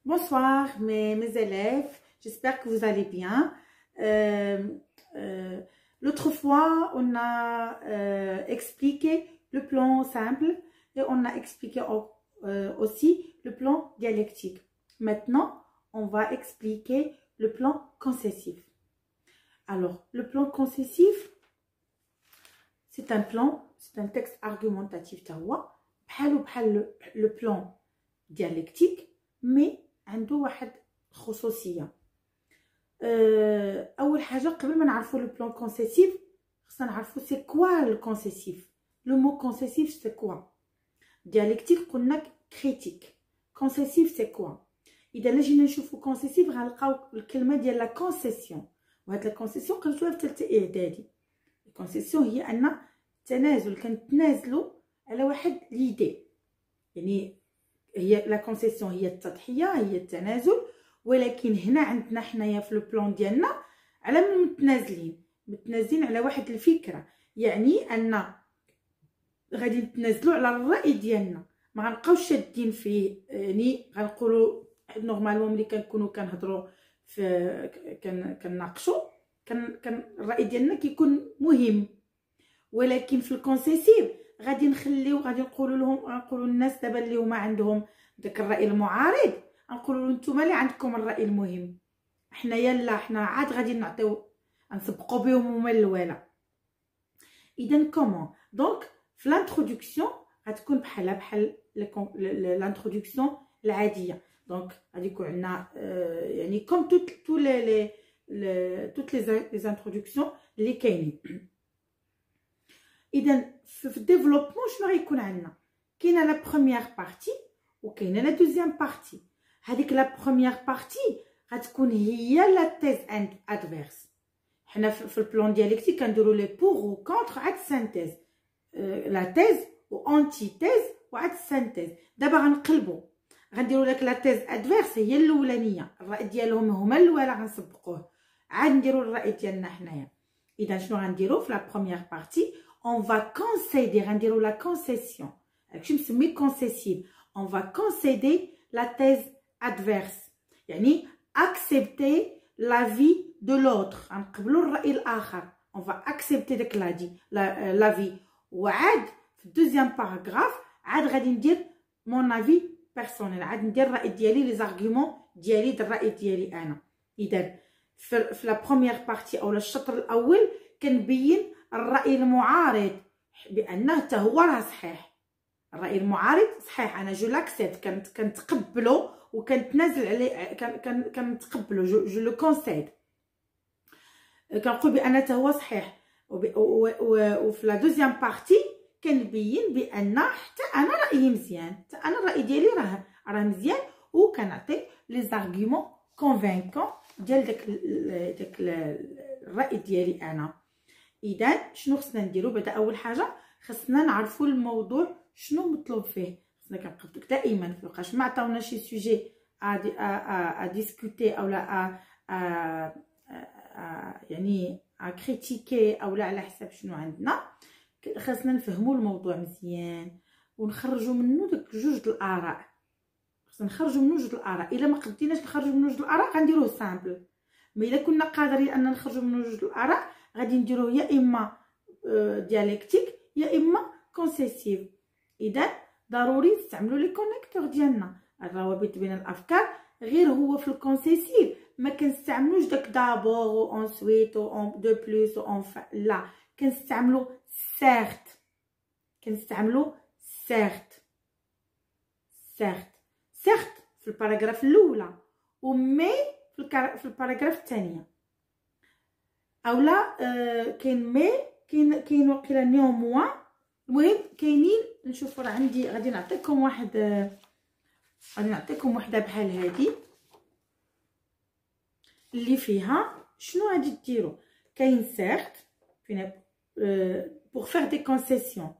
Bonsoir mes élèves, j'espère que vous allez bien. L'autre fois, on a expliqué le plan simple et on a expliqué aussi le plan dialectique. Maintenant, on va expliquer le plan concessif. Alors, le plan concessif, c'est un texte argumentatif tawa, بحال le plan dialectique, mais عنده واحد خصوصيه. اول حاجه قبل ما نعرفوا لو بلان كونسيسيف خصنا نعرفوا سي كوا الكونسيسيف. لو مو كونسيسيف سي كوا؟ ديالكتيك قلنا كريتيك، كونسيسيف سي كوا؟ اذا جينا نشوفوا كونسيسيف غنلقاو الكلمه ديال لا كونسيسيون، وهاد لا كونسيسيون قريتوها في ثالثه اعدادي. الكونسيسيون هي ان تنازل، كنتنازلوا على واحد ليدي، يعني هي لا كونسيسيون هي التضحيه، هي التنازل، ولكن هنا عندنا حنايا في لو بلان ديالنا على من متنازلين على واحد الفكره، يعني ان غادي نتنازلوا على الراي ديالنا، ما غنبقاوش شادين فيه. يعني غنقولوا نورمالمون ملي كنكونوا كنهضروا كنناقشوا كان الراي ديالنا كيكون مهم، ولكن في الكونسيسيف غادي نخليو، غادي نقولوا للناس دابا اللي هما عندهم داك الراي المعارض، نقولوا لهم نتوما اللي عندكم الراي المهم، حنايا لا، حنا عاد غادي نسبقوا بهم هما الاولى. اذا كومون دونك في لانتروداكسيون غتكون بحال لانتروداكسيون العاديه. دونك غادي يكون عندنا يعني كوم توت لي انتروداكسيون اللي كاينين. اذا في الديفلوبمون شنو غيكون عندنا؟ كاينه لا بروميير بارتي وكاينه لا دوزيام بارتي. هذيك لا بروميير بارتي غتكون هي لا تيز ادفيرس. حنا في البلان ديالكتيك كنديروا لي بور و كونتر عاد سانتيز، لا تيز و انتي تيز وعاد سانتيز. دابا غنقلبوا، غنديروا لك لا تيز ادفيرس هي الاولانيه، الراي ديالهم هما الاولى غنسبقوه، عاد نديروا الراي ديالنا حنايا. اذا شنو غنديروا في لا بروميير بارتي؟ on va concéder, غنديروا la concession. هادشي مسمي concessive. on va concéder la thèse adverse، يعني accepter l'avis de l'autre، غنقبلوا الرأي الآخر. on va accepter داك l'avis. وعاد في الدوزيام باراغراف عاد غادي ندير mon avis personnel، عاد ندير الرأي ديالي، لي زارغيومون ديالي، الرأي ديالي انا. اذا في لا بروميير بارتي او الشطر الاول كنبين الرأي المعارض بأنه حتى هو راه صحيح. الرأي المعارض صحيح، أنا جو لاكسيبت، كنتقبلو وكنتنازل عليه، كنتقبلو، جو لو كونسيد، كنقول بأن حتى هو صحيح. وفي لا دوزيام بارتي كنبين بأن حتى أنا رأيي مزيان، حتى أنا الرأي ديالي راه مزيان، وكنعطي لي زارغيومون كونفينكون ديال داك الرأي ديالي أنا. اذا شنو خصنا نديرو؟ بعدا اول حاجه خصنا نعرفوا الموضوع شنو مطلوب فيه. خصنا كنقصدو دائما فوقاش ما عطاونا شي سوجي ا ديسكوتي او لا يعني كريتيكي او لا، على حساب شنو عندنا، خصنا نفهموا الموضوع مزيان ونخرجوا منه داك جوج الاراء. خصنا نخرجوا منه جوج الاراء. الا ما قدرتيناش نخرجوا منه جوج الاراء غنديروه سامبل، ما الا كنا قادرين ان نخرجوا منه جوج الاراء غادي نديروه يا اما ديالكتيك يا اما كونسيسيف. اذا ضروري نستعملوا لي كونيكتور ديالنا، الروابط بين الافكار. غير هو في الكونسيسيف ما كنستعملوش داك دابور و انسويت و اون دو بلس و انفا، لا، كنستعملوا سيرت، سيرت في الباراغراف الاولى ومي في الباراغراف الثانيه، اولا كاين مي، كاين وقيلا نيوموان. المهم كاينين، نشوفوا راه عندي غادي نعطيكم وحده بحال هذه اللي فيها شنو غادي ديروا. كاين سيرت فينا pour faire des concessions،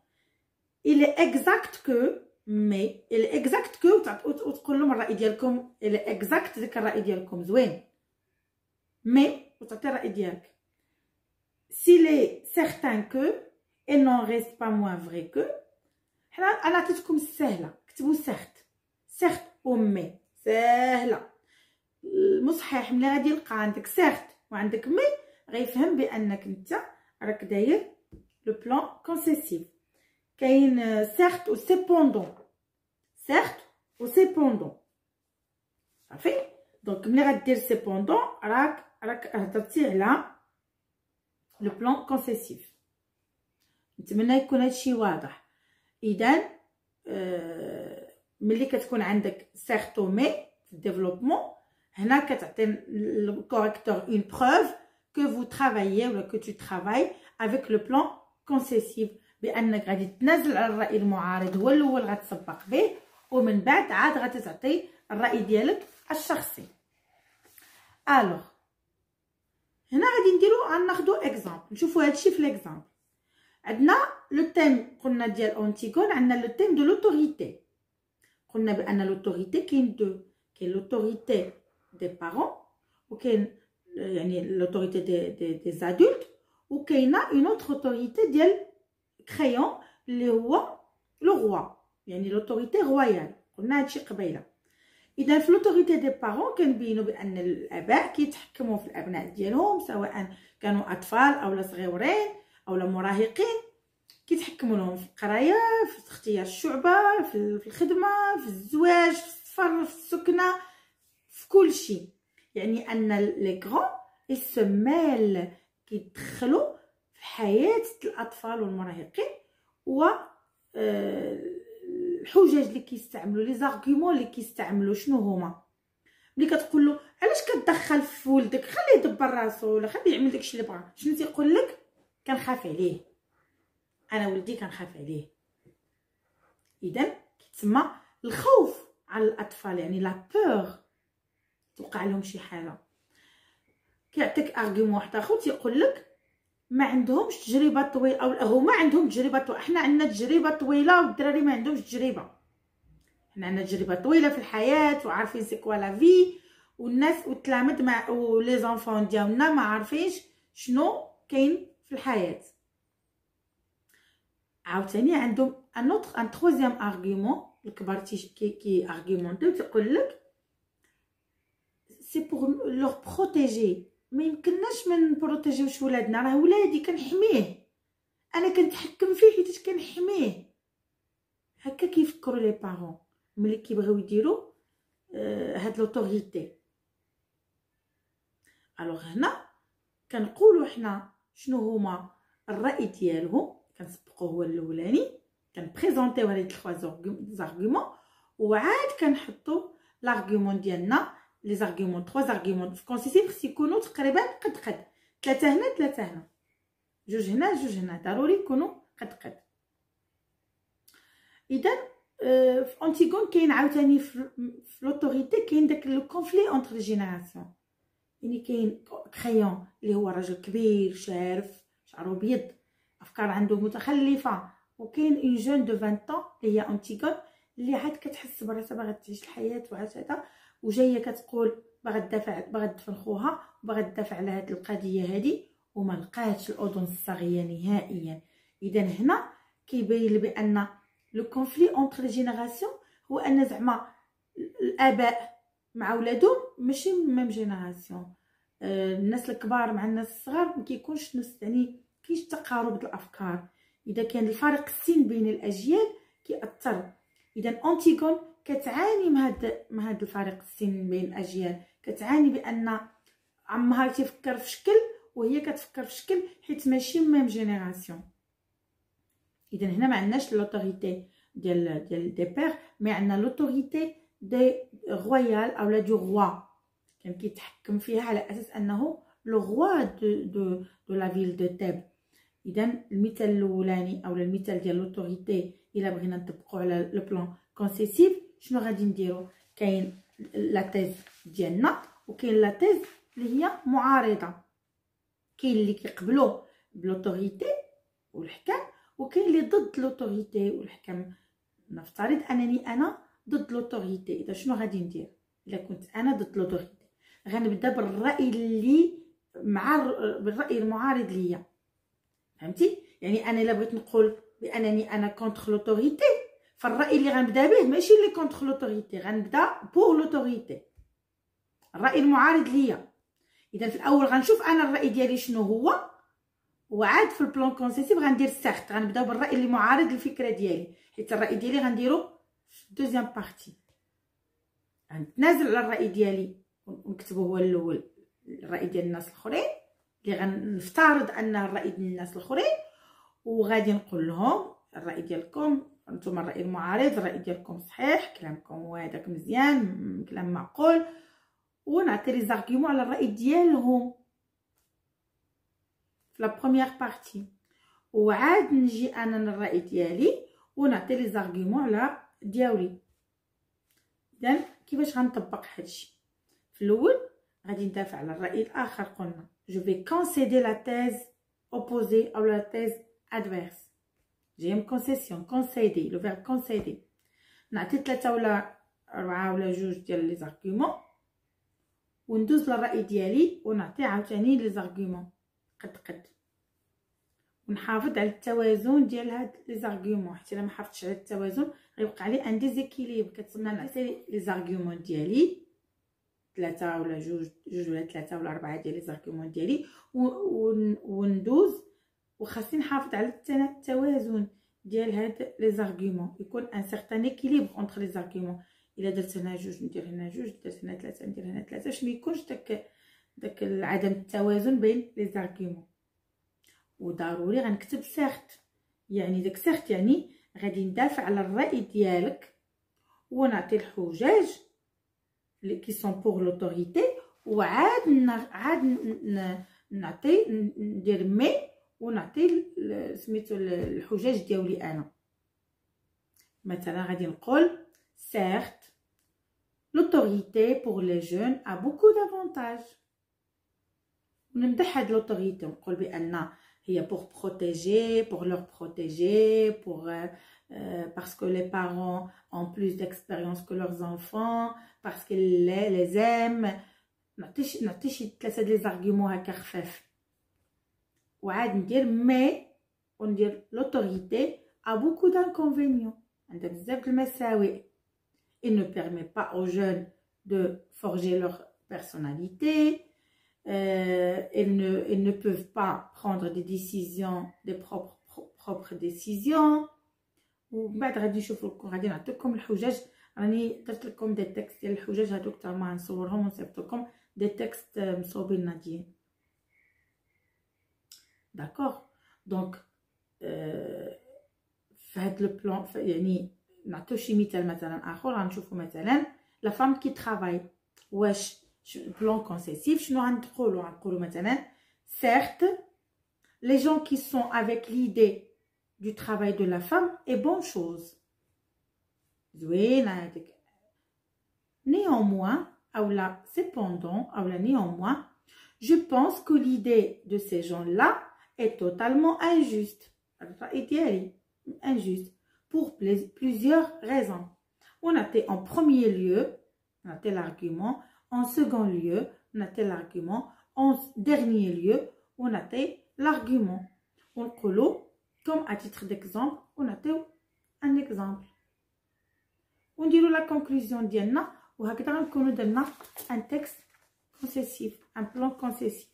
il est exact que، mais il est exact que وتقول لهم الراي ديالكم، il est exact داك الراي ديالكم زوين، مي وتعطي الراي ديالك. s'il est certain que et n'en reste pas moins vrai que. حنا انا عطيتكم السهله، كتبوا certes و mais. ساهله. المصحح ملي غادي يلقى عندك سيرت وعندك مي غيفهم بانك انت راك داير لو بلان كونسيسيف. كاين سيرت و سيبوندون، سيرت و سيبوندون صافي. دونك ملي غدير سيبوندون راك هضرتي على لو بلان كونسيسيف. نتمنى يكون هادشي واضح. اذا ملي كتكون عندك سيرت و مي في الديفلوبمون، هنا كتعطي الكوريكتور اون بروف que vous travaillez ou que tu travailles avec le plan concessif، بانك غادي تنازل على الراي المعارض هو الاول غتسبق به، ومن بعد عاد غادي تعطي الراي ديالك الشخصي. الوغ هنا غادي نديرو ناخدو اكزامبل نشوفو هادشي في ليكزامبل. عندنا لو تيم قلنا ديال اونتيغون، عندنا لو تيم دو لوتوريتي. قلنا بان لوتوريتي كاين دو، كاين لوتوريتي دي بارون وكاين يعني لوتوريتي دي زادولت، وكاينه اون اوتر اوتوريتي ديال كريون اللي هو لو روا، يعني لوتوريتي رويال. قلنا هادشي قبيله. اذا في لوتوريتي دي بارون كنبينوا بان الاباء كيتحكموا في الابناء ديالهم، سواء كانوا اطفال اولا صغيورين اولا مراهقين، كيتحكموا لهم في القرايه، في اختيار الشعبه، في الخدمه، في الزواج، في السفر، في السكنه، في كل شيء. يعني ان لي غران يسمال كيدخلوا في حياه الاطفال والمراهقين، و الحجج اللي كيستعملوا لي زارغومون اللي كيستعملوا شنو هما. ملي كتقول له علاش كتدخل في ولدك، خليه يدبر راسو ولا خليه يعمل داكشي اللي بغا، شنو تيقول لك؟ كنخاف عليه، انا ولدي كنخاف عليه. اذا كيتسمى الخوف على الاطفال، يعني لا بور توقع لهم شي حاجه. كيعطيك ارغيومون واحد اخر تيقول لك ما عندهمش تجربه طويله، او هما عندهم تجربه طويله، حنا عندنا تجربه طويله والدراري ما عندهمش تجربه. حنا عندنا تجربه طويله في الحياه وعارفين سي كوا لا في، والناس والتلاميذ مع ولي زونفون ديالنا ما عارفينش شنو كاين في الحياه. عاوتاني عندهم ان ترويزيام ارغيومون الكبار كي ارغيومونتو تيقول لك سي بور لور بروتيجي، ما يمكنناش ما نبروتيجيوش ولادنا، راه ولادي كنحميه، انا كنتحكم فيه حيت كنحميه. هكا كيفكروا لي بارون ملي كيبغيو يديروا هاد لوتوريتي. الوغ هنا كنقولوا حنا شنو هما الراي ديالهم، كنسبقوا هو الاولاني، كنبريزونطيو هاد 3 زارغومون، وعاد كنحطوا لارغومون ديالنا. لي زارغومون 3 زارغومون في كونسيسيف خص يكونوا تقريبا قد 3 هنا 3 هنا، 2 هنا 2 هنا، ضروري يكونوا قد. اذا في اونتيغون كاين عاوتاني في لوتوريتي كاين داك لو كونفلي اونتر جينيراسيون، يعني كاين كريون اللي هو راجل كبير شارف شعره ابيض افكار عنده متخلفه، وكاين اون جون دو 20 طون اللي هي اونتيغون اللي عاد كتحس براسها باغا تعيش الحياه وعاد هذا، وجايه كتقول باغا تدفن خوها وباغا تدافع على هذه القضيه هذه، وما لقاتش الاذن الصاغيه نهائيا. اذا هنا كيبين لي بان لو كونفلي اونتر جينيراسيون هو ان زعما الاباء مع ولادهم ماشي ميم جينيراسيون، الناس الكبار مع الناس الصغار ما كيكونش نفس، يعني كاينش تقارب الافكار. اذا كان الفارق السن بين الاجيال كيأثر. اذا اونتيغون كتعاني من هاد الفارق السن بين الاجيال، كتعاني بان عمها تيفكر في شكل وهي كتفكر في شكل، حيت ماشي ميم جينيراسيون. اذا هنا ما عندناش لوتوريتي ديال دي بير، مي عندنا لوتوريتي دي رويال اولا دو روا، كان كيتحكم فيها على اساس انه لو روا دو لا فيل دو تيب. اذا المثال الاولاني اولا المثال ديال لوتوريتي الا بغينا نطبقوا على لو بلان كونسيسيف شنو غادي نديرو؟ كاين لا تيز ديالنا وكاين لا تيز اللي هي معارضه، كاين اللي كيقبلوا بلوتوريتي والحكم، وكاين اللي ضد لوتوريتي والحكم. نفترض انني انا ضد لوتوريتي، اذا شنو غادي ندير؟ الا كنت انا ضد لوتوريتي غنبدا بالراي اللي بالراي المعارض ليا، فهمتي؟ يعني انا الا بغيت نقول بانني انا كونتر لوتوريتي فالراي اللي غنبدا به ماشي اللي كونتر لوتوريتي، غنبدا بور لوتوريتي، الراي المعارض ليا. اذا في الاول غنشوف انا الراي ديالي شنو هو، وعاد في البلان كونسيسيف غندير سيغت، غنبداو بالراي اللي معارض للفكره ديالي، حيت الراي ديالي غنديرو في الدوزيام بارتي. غنتنازل على الراي ديالي ونكتبو هو الاول، الراي ديال الناس الاخرين اللي غنفترض انه الراي ديال الناس الاخرين، وغادي نقول لهم الراي ديالكم نتوما الراي المعارض، الراي ديالكم صحيح، كلامكم هذاك مزيان، كلام معقول، ونعطي لي زارغيومون على الراي ديالهم في لا بروميير بارتي، وعاد نجي انا للراي ديالي ونعطي لي زارغيومون على ديالي. اذا كيفاش غنطبق هادشي؟ في الاول غادي ندافع على الراي الاخر، قلنا جو في كونسيدي لا تيز اوبوزي او لا تيز ادفيرس. جيم كونسيسيون، كونسيدي، لو فيرب كونسيدي، نعطي 3 ولا 4 ولا 2 ديال لي زارغيومون، وندوز للراي ديالي ونعطي عاوتاني لي زارغيومون قد ونحافظ على التوازن ديال هاد لي زارغيومون، حيت الا ما حافظتش على التوازن غيوقع لي ان ديزيكيليبر. كتسنى نعطي لي زارغيومون ديالي 3 ولا 2 ولا 3 ولا 4 ديال لي زارغيومون ديالي، وندوز، وخاصني نحافظ على التوازن ديال هاد لي زارغيومون، يكون ان سيغتان اكيليبر اونتر لي زارغيومون. الا درت هنا 2 ندير هنا 2، درت هنا 3 ندير هنا 3، باش ما يكونش داك عدم التوازن بين لي زارغيومون. وضروري غنكتب سيغت، يعني داك سيغت يعني غادي ندافع على الراي ديالك ونعطي الحجاج اللي كي سون بور لوتوريتي، وعاد نعطي ندير مي ونعطي سميتو الحجاج ديالي انا. مثلا غادي نقول certes l'autorité pour les jeunes a beaucoup d'avantages. ونمدح هاد l'autorité، نقول بان هي pour protéger, pour leur protéger, parce que les parents ont plus d'expérience que leurs enfants, parce qu'ils les aiment. نعطي شي 3 لي زارغيومون هكا خفاف، وعاد ندير مي وندير l'autorité a beaucoup d'inconvénients، عندها بزاف د المساوئ. Il ne permet pas aux jeunes de forger leur personnalité. Ils ne peuvent pas prendre des décisions, des propres décisions. وبعد غادي نشوف لكم، غادي نعطيكم الحجاج. راني درت لكم دي تكست ديال الحجاج هذوك حتى ما نصورهم ونصيفط لكم دي تكست مصوبين ناديين. داكوغ دونك في هاد لو بلان يعني نعطيو شي مثال اخر. غنشوفوا مثلا لا فام كي ترافاي، واش بلان كونسيسيف شنو غنقولوا مثلا certes les gens qui sont avec l'idée du travail de la femme est bonne chose، زوينه هذيك. néanmoins ou là cependant ou là néanmoins je pense que l'idée de ces gens-là est totalement injuste. الرأي ديالي injuste pour plusieurs raisons. On a été en premier lieu, on a été l'argument. En second lieu, on a été l'argument. En dernier lieu, on a été l'argument. On colo, comme à titre d'exemple, on a été un exemple. On dit la conclusion d'Yanna, ou un texte concessif, un plan concessif.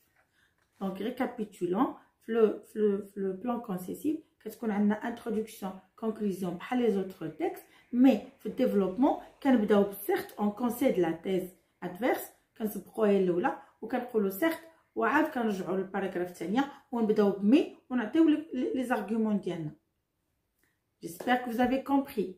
Donc, récapitulons le plan concessif. Qu'est-ce qu'on a une introduction, conclusion, pas les autres textes, mais le développement, certes, on concède la thèse adverse, quand se proye là, ou quand on certes, ou quand on joue le paragraphe tania, on mais on a les arguments d'Yann. J'espère que vous avez compris.